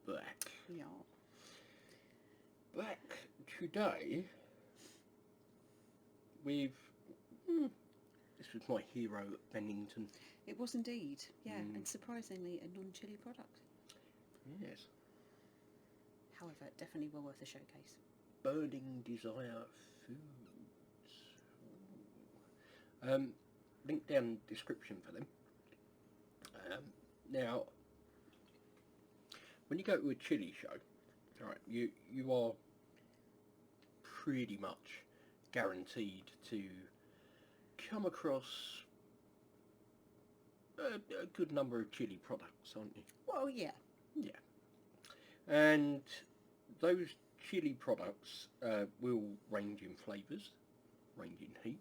back. Yeah. Back today with... this was my hero at Bennington. It was indeed, yeah, and surprisingly a non-chili product. Yes. However, definitely well worth a showcase. Burning Desire Foods. Link down in the description for them. Now, when you go to a chili show, right, you are pretty much guaranteed to come across a good number of chili products, aren't you? Well, yeah. Yeah. And those chili products will range in flavours, range in heat,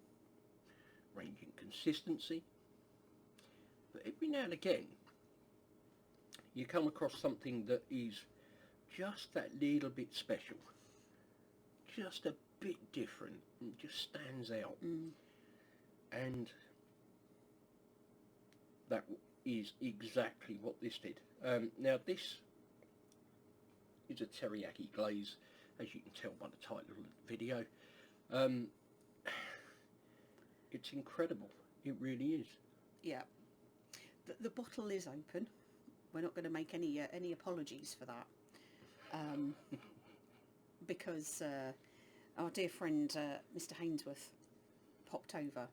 range in consistency. But every now and again, you come across something that is just that little bit special, just a bit different, and just stands out. And that is exactly what this did. Now this is a teriyaki glaze, as you can tell by the title of the video. It's incredible, it really is. Yeah. The bottle is open. We're not going to make any apologies for that. Because our dear friend Mr. Hainsworth popped over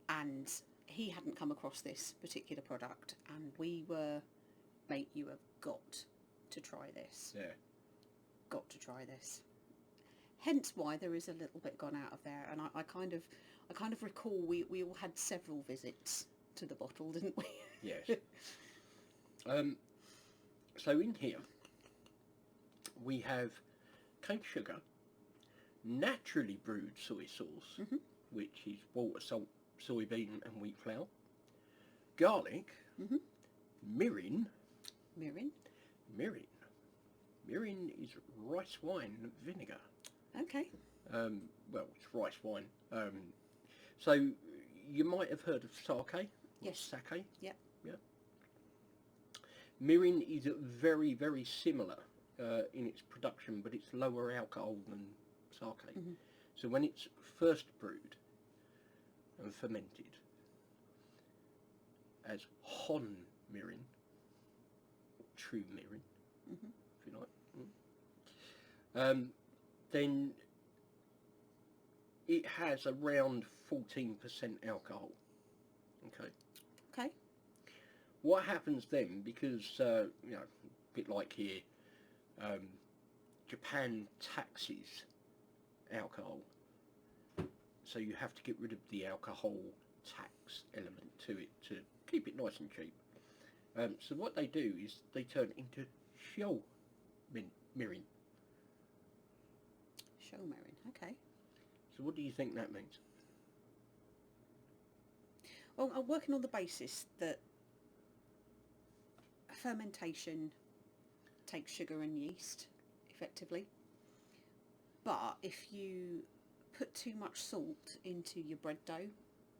and he hadn't come across this particular product, and we were, mate, you have got to try this. Yeah. Got to try this. Hence why there is a little bit gone out of there, and I kind of recall we all had several visits to the bottle, didn't we? Yes. So in here we have cane sugar, naturally brewed soy sauce, which is water, salt, soybean and wheat flour, garlic, mirin. Mirin is rice wine vinegar. Okay. Well, it's rice wine. So you might have heard of sake. Yes. Sake. Yep. Yeah. Mirin is very, very similar in its production, but it's lower alcohol than sake. So when it's first brewed and fermented as hon mirin, or true mirin, if you like, then it has around 14% alcohol. Okay. Okay. What happens then, because, a bit like here, Japan taxes alcohol, so you have to get rid of the alcohol tax element to it to keep it nice and cheap. So what they do is they turn it into shou mirin. Shou mirin, okay. So what do you think that means? Well, I'm working on the basis that fermentation takes sugar and yeast, effectively. But if you put too much salt into your bread dough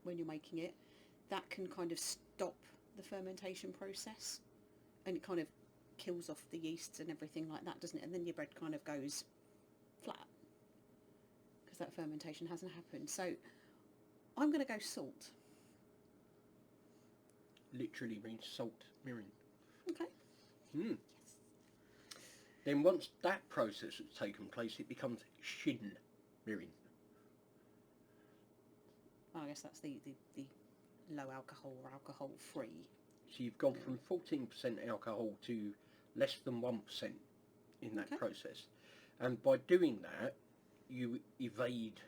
when you're making it, that can kind of stop the fermentation process, and it kind of kills off the yeasts and everything like that, doesn't it? And then your bread kind of goes flat because that fermentation hasn't happened. So I'm going to go salt. Literally means salt mirin. Okay. Yes. Then once that process has taken place, it becomes shin mirin. Well, I guess that's the low alcohol or alcohol free. So you've gone from 14% alcohol to less than 1% in that process. And by doing that, you evade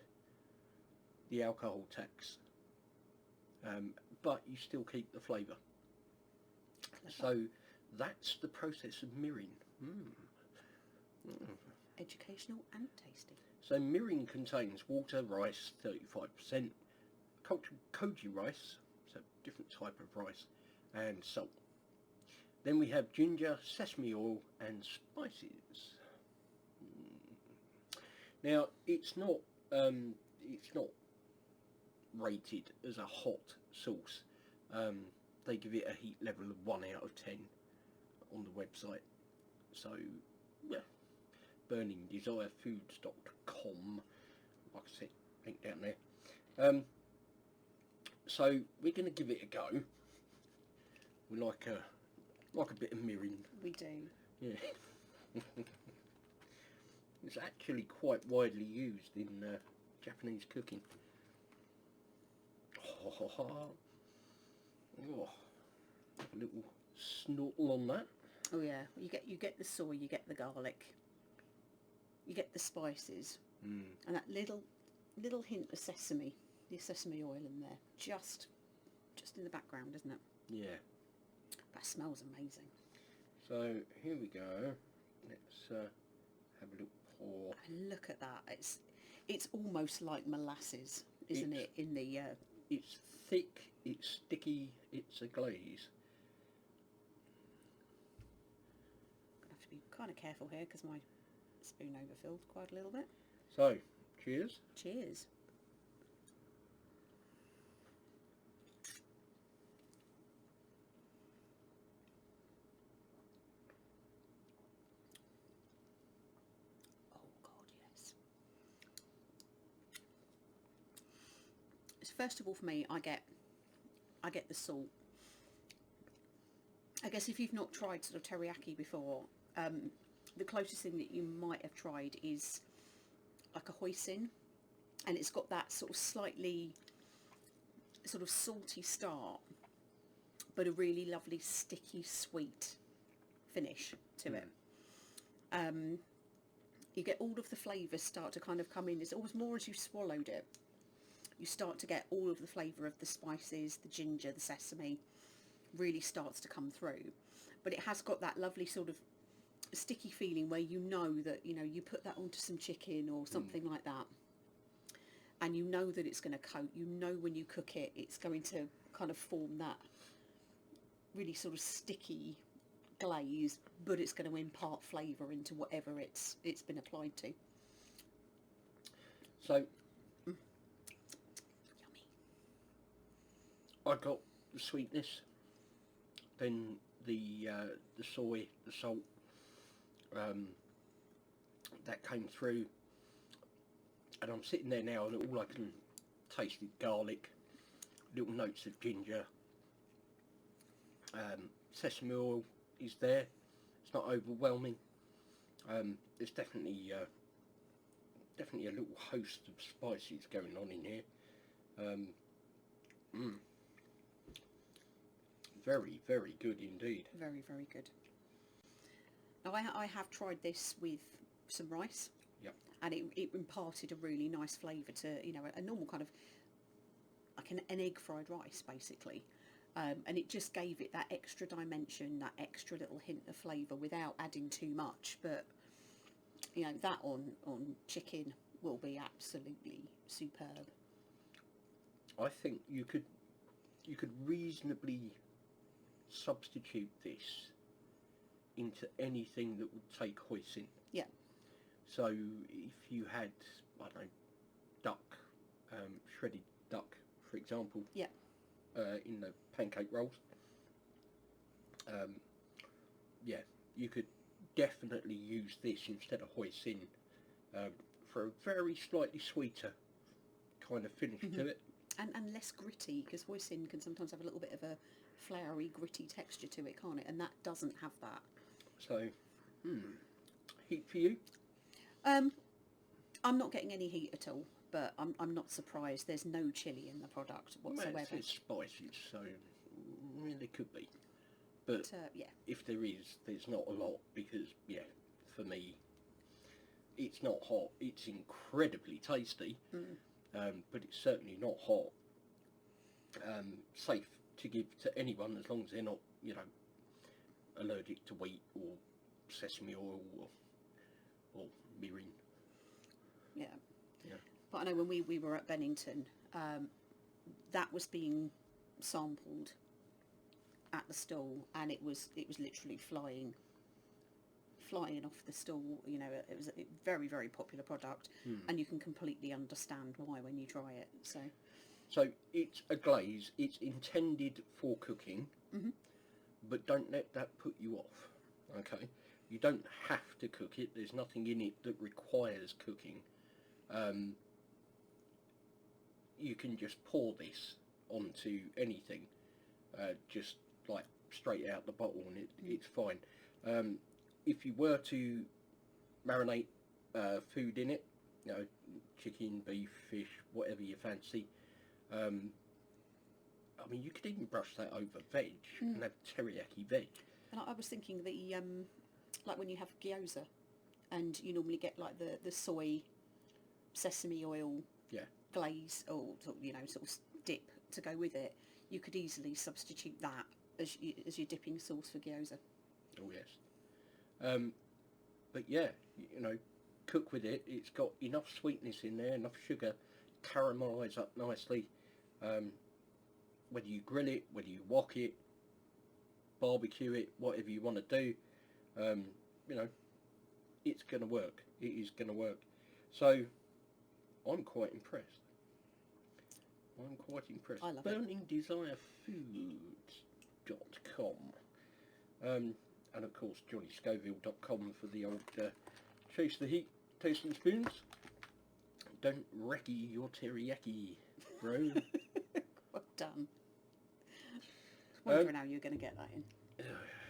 the alcohol tax. But you still keep the flavour. So that's the process of mirin. Educational and tasty. So mirin contains water, rice, 35%, koji rice, so different type of rice, and salt. Then we have ginger, sesame oil, and spices. Now it's not rated as a hot sauce. They give it a heat level of 1 out of 10 on the website. So, yeah, burningdesirefoods.com. Like I said, link down there. So we're going to give it a go. We like a bit of mirin. We do. Yeah. It's actually quite widely used in Japanese cooking. Oh, have a little snortle on that. Oh yeah, you get the soy, you get the garlic, you get the spices, and that little hint of sesame, the sesame oil in there, just in the background, isn't it? Yeah. That smells amazing. So here we go. Let's have a little pour. And look at that. It's almost like molasses, isn't it? In the it's thick, it's sticky, it's a glaze. Gonna have to be kind of careful here because my spoon overfilled quite a little bit. So, cheers. Cheers. First of all, for me, I get the salt. I guess if you've not tried sort of teriyaki before, the closest thing that you might have tried is like a hoisin, and it's got that sort of slightly sort of salty start, but a really lovely sticky sweet finish to it. You get all of the flavours start to kind of come in. It's almost more as you swallowed it. You start to get all of the flavour of the spices, the ginger, the sesame, really starts to come through. But it has got that lovely sort of sticky feeling where you know that, you know, you put that onto some chicken or something like that, and you know that it's going to coat. You know when you cook it, it's going to kind of form that really sort of sticky glaze, but it's going to impart flavour into whatever it's been applied to. So Yummy. I got the sweetness, then the soy, the salt, that came through, and I'm sitting there now and all I can taste is garlic, little notes of ginger, sesame oil is there. It's not overwhelming. There's definitely a little host of spices going on in here. Very, very good indeed. Very, very good. Now I have tried this with some rice. Yep. And it imparted a really nice flavour to, you know, a normal kind of like an egg fried rice basically. And it just gave it that extra dimension, that extra little hint of flavour without adding too much. But you know, that on chicken will be absolutely superb. I think you could reasonably substitute this into anything that would take hoisin. Yeah. So if you had, I don't know, duck, shredded duck, for example, Yeah. In the pancake rolls, yeah, you could definitely use this instead of hoisin for a very slightly sweeter kind of finish to it. And less gritty, because hoisin can sometimes have a little bit of a floury, gritty texture to it, can't it? And that doesn't have that. So, heat for you? I'm not getting any heat at all, but I'm not surprised. There's no chili in the product whatsoever. Well, it's spices, so there could be. But yeah. if there is, there's not a lot, because, yeah, for me, it's not hot. It's incredibly tasty, but it's certainly not hot. Safe to give to anyone as long as they're not, you know, allergic to wheat or sesame oil or mirin. Yeah. Yeah. But I know when we were at Bennington, that was being sampled at the stall, and it was literally flying off the stall. You know, it was a very, very popular product, and you can completely understand why when you try it. So it's a glaze. It's intended for cooking, but don't let that put you off. Okay. You don't have to cook it. There's nothing in it that requires cooking. You can just pour this onto anything, just like straight out the bottle, and it's fine. If you were to marinate food in it, you know, chicken, beef, fish, whatever you fancy, I mean, you could even brush that over veg and have teriyaki veg. And I was thinking the like when you have gyoza, and you normally get like the soy, sesame oil, glaze, or you know, sort of dip to go with it. You could easily substitute that as your dipping sauce for gyoza. Oh yes. But yeah, you know, cook with it. It's got enough sweetness in there, enough sugar, caramelise up nicely. Whether you grill it, whether you wok it, barbecue it, whatever you want to do, you know, it's going to work. It is going to work. So, I'm quite impressed. I'm quite impressed. I love it. BurningDesireFoods.com. And of course, JohnnyScoville.com for the old Chase the Heat tasting spoons. Don't wrecky your teriyaki, bro. Well done. Wondering how you're going to get that in.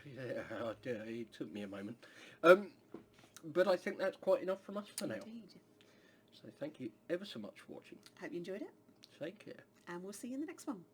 Yeah, it took me a moment. But I think that's quite enough from us for now. Indeed. So thank you ever so much for watching. Hope you enjoyed it. Take care. And we'll see you in the next one.